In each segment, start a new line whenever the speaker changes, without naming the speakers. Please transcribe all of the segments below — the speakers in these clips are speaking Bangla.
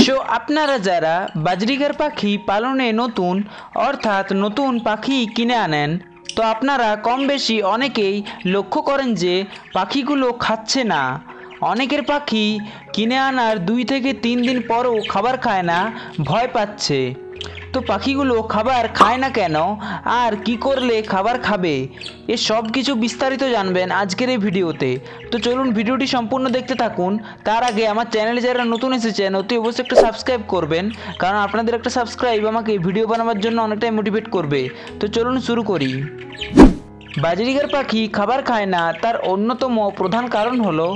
সো আপনারা যারা বাজরিগার পাখি পালনে নতুন অর্থাৎ নতুন পাখি কিনে আনেন, তো আপনারা কম বেশি অনেকেই লক্ষ্য করেন যে পাখিগুলো খাচ্ছে না। অনেকের পাখি কিনে আনার 2 থেকে 3 দিন পরও খাবার খায় না, ভয় পাচ্ছে। তো পাখিগুলো খাবার খায় না কেন, আর কি করলে খাবার খাবে, এ সব কিছু বিস্তারিত জানবেন আজকের এই ভিডিওতে। তো চলুন ভিডিওটি সম্পূর্ণ দেখতে থাকুন। তার আগে আমার চ্যানেলে যারা নতুন এসেছেন অতি অবশ্যই একটা সাবস্ক্রাইব করবেন, কারণ আপনাদের একটা সাবস্ক্রাইব আমাকে ভিডিও বানাবার জন্য অনেকটাই মোটিভেট করবে। তো চলুন শুরু করি। বাজরিগার পাখি খাবার খায় না তার অন্যতম প্রধান কারণ হলো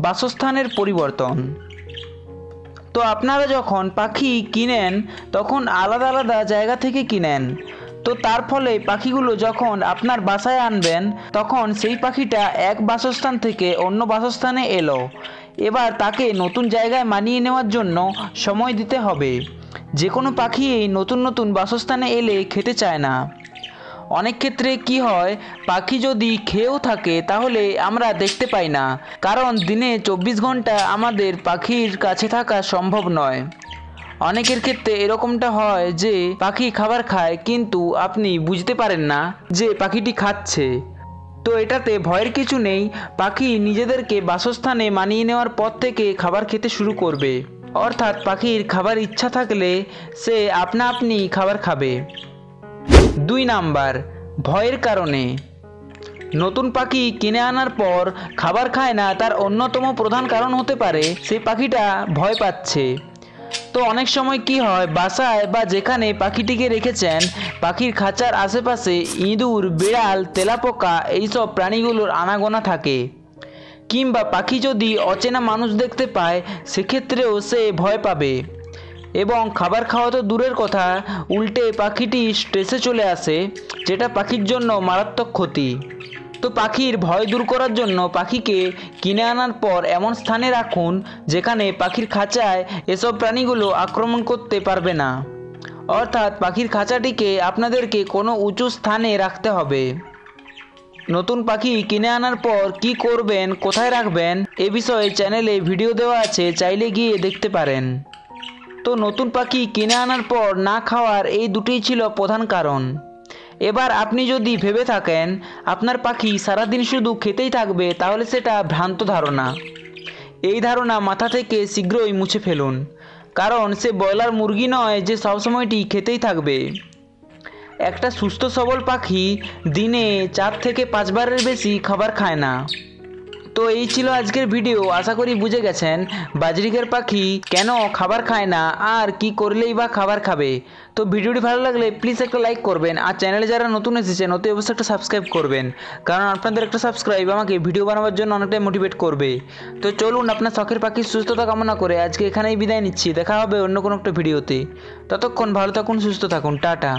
বাসস্থানের পরিবর্তন। তো আপনারা যখন পাখি কিনেন তখন আলাদা আলাদা জায়গা থেকে কিনেন, তো তার ফলে পাখিগুলো যখন আপনার বাসায় আনবেন তখন সেই পাখিটা এক বাসস্থান থেকে অন্য বাসস্থানে এলো। এবার তাকে নতুন জায়গায় মানিয়ে নেওয়ার জন্য সময় দিতে হবে। যে কোনো পাখি নতুন নতুন বাসস্থানে এলে খেতে চায় না। অনেক ক্ষেত্রে কি হয়, পাখি যদি খেয়েও থাকে তাহলে আমরা দেখতে পাই না, কারণ দিনে 24 ঘন্টা আমাদের পাখির কাছে থাকা সম্ভব নয়। অনেকের ক্ষেত্রে এরকমটা হয় যে পাখি খাবার খায় কিন্তু আপনি বুঝতে পারেন না যে পাখিটি খাচ্ছে। তো এটাতে ভয়ের কিছু নেই, পাখি নিজেদেরকে বাসস্থানে মানিয়ে নেওয়ার পর থেকে খাবার খেতে শুরু করবে। অর্থাৎ পাখির খাবার ইচ্ছা থাকলে সে আপনা আপনি খাবার খাবে। 2 নাম্বার, ভয়ের কারণে। নতুন পাখি কিনে আনার পর খাবার খায় না তার অন্যতম প্রধান কারণ হতে পারে সেই পাখিটা ভয় পাচ্ছে। তো অনেক সময় কি হয়, বাসায় বা যেখানে পাখিটিকে রেখেছেন পাখির খাঁচার আশেপাশে ইঁদুর, বিড়াল, তেলাপোকা এইসব প্রাণীগুলোর আনাগোনা থাকে। কিংবা পাখি যদি অচেনা মানুষ দেখতে পায় সেক্ষেত্রেও সে ভয় পাবে, এবং খাবার খাওয়া তো দূরের কথা, উল্টে পাখিটি স্ট্রেসে চলে আসে, যেটা পাখির জন্য মারাত্মক ক্ষতি। তো পাখির ভয় দূর করার জন্য পাখিকে কিনে আনার পর এমন স্থানে রাখুন যেখানে পাখির খাঁচায় এসব প্রাণীগুলো আক্রমণ করতে পারবে না। অর্থাৎ পাখির খাঁচাটিকে আপনাদেরকে কোনো উঁচু স্থানে রাখতে হবে। নতুন পাখি কিনে আনার পর কি করবেন, কোথায় রাখবেন, এ বিষয়ে চ্যানেলে ভিডিও দেওয়া আছে, চাইলে গিয়ে দেখতে পারেন। তো নতুন পাখি কিনে আনার পর না খাওয়ার এই দুটোই ছিল প্রধান কারণ। এবার আপনি যদি ভেবে থাকেন আপনার পাখি সারাদিন শুধু খেতেই থাকবে, তাহলে সেটা ভ্রান্ত ধারণা। এই ধারণা মাথা থেকে শীঘ্রই মুছে ফেলুন, কারণ সে ব্রয়লার মুরগি নয় যে সবসময়টি খেতেই থাকবে। একটা সুস্থ সবল পাখি দিনে 4 থেকে 5 বারের বেশি খাবার খায় না। তো এই ছিল আজকের ভিডিও। আশা করি বুঝে গেছেন বাজরিগার পাখি কেন খাবার খায় না আর কি করলেই বা খাবার খাবে। তো ভিডিওটি ভালো লাগলে প্লিজ একটা লাইক করবেন, আর চ্যানেলে যারা নতুন এসেছেন অতি অবশ্যই একটা সাবস্ক্রাইব করবেন, কারণ আপনাদের একটা সাবস্ক্রাইব আমাকে ভিডিও বানাবার জন্য অনেকটাই মোটিভেট করবে। তো চলুন আপনার শখের পাখির সুস্থতা কামনা করে আজকে এখানেই বিদায় নিচ্ছি। দেখা হবে অন্য কোনো একটা ভিডিওতে। ততক্ষণ ভালো থাকুন, সুস্থ থাকুন, টাটা।